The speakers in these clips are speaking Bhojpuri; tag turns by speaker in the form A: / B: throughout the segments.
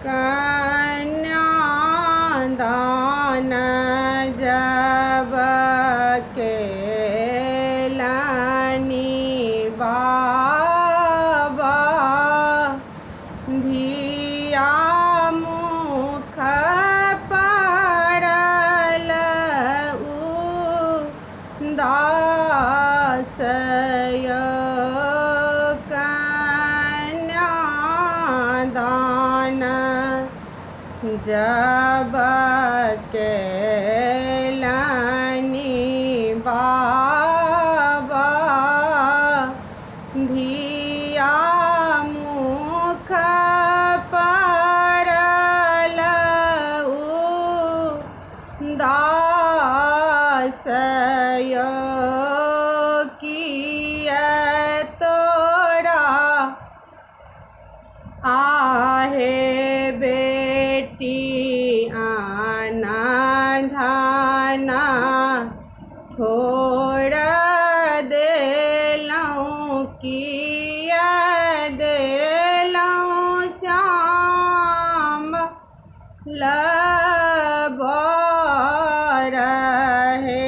A: कन्यादान जब केलनि बाबा धिया मुख पड़ल उदास कन्यादान जब केलनि बाबा धिया मुख पड़ल उदास किए तोरा आहे बेटी आना धाना थोड़ देलहुँ किया देलहुँ श्याम लबड़ हे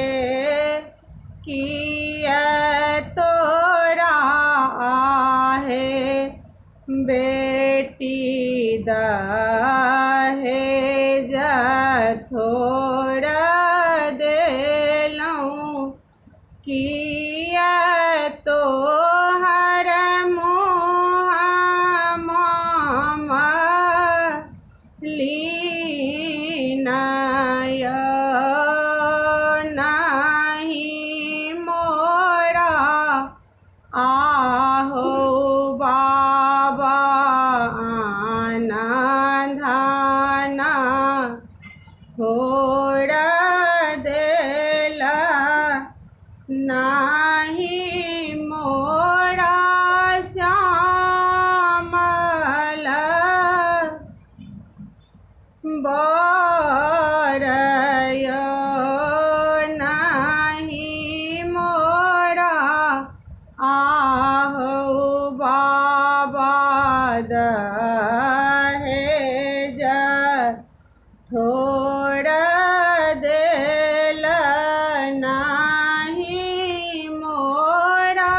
A: किया तोरा आहे बेटी दहेज थोड़ देलहुँ किया तोहर मुँह लीनय नहीं मोरा आहो बाबा आना धाना थोड़ देला नाही मोरा श्यामल बरय नहीं मोरा आहो बाबा दहेज थोड़ देल नाही मोरा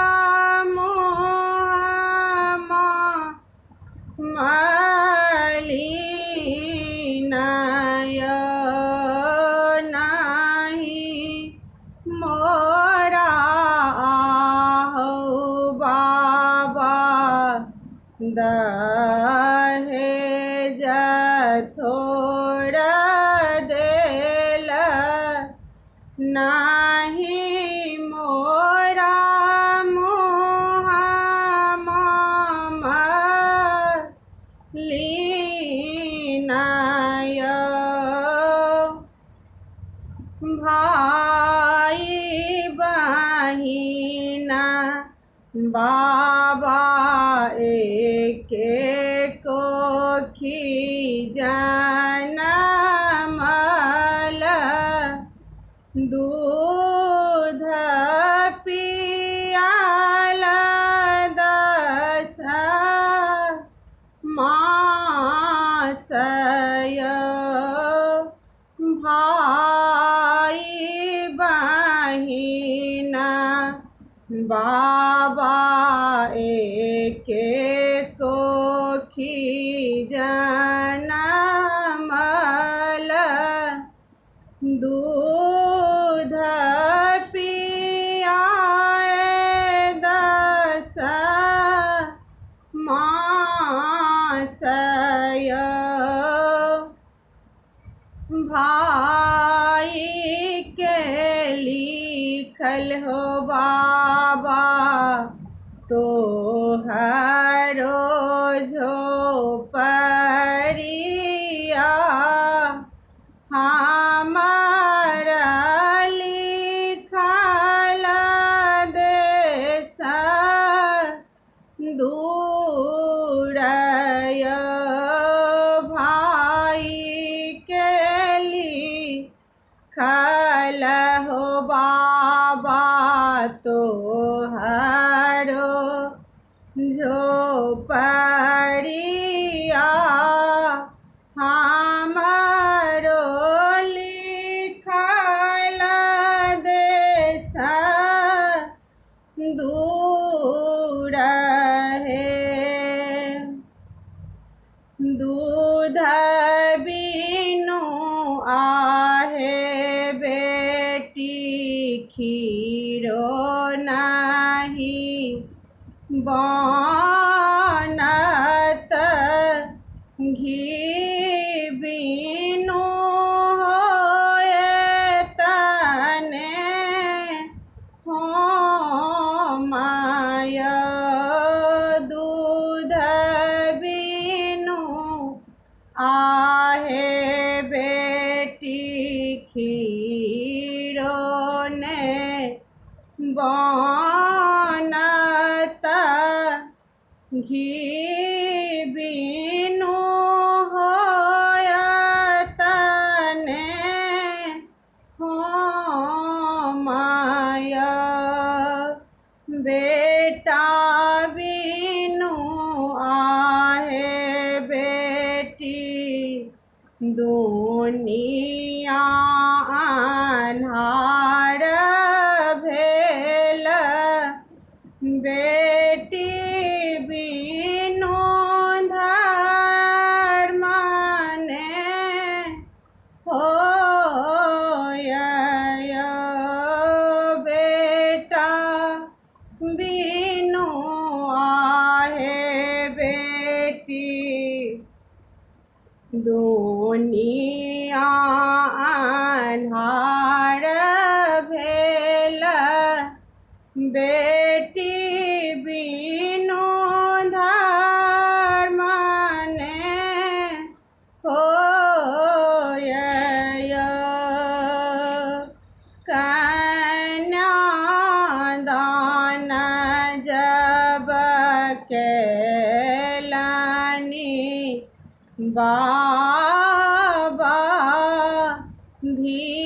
A: मुँह मलिनय नहीं मोरा आहो बाबा दहेज थोड़ देल नाही मोरा मुँह लीनय भाई बहिना बाबा एके कोखी जनमल दूध पियाल 10 मासय भाई बहिना बाबा एके कोखी जनमल दूध पियाए 10 मासय भाई के लिखल हो बाबा तोहरो झोपड़िया हमारा लिखल देश दूरय भाई के लिखल हो बाबा तोहरो झोपड़िया दूध बिनु आहे बेटी खीरो नाही बनत घी बिनु होए तने हो माया दूध बिनु आहे बेटी खीरो ने बनत घी बिनु होयत ने हो माया बेटा बिनु आहे बेटी दुनिया अन्हार भेल बेटी बिनु धर्म ने होय बेटा बिनु आहे बेटी दुनिया अन्हार भेल बेटी बिनु धर्म ने होय कन्यादान जब केलनि बाबा भी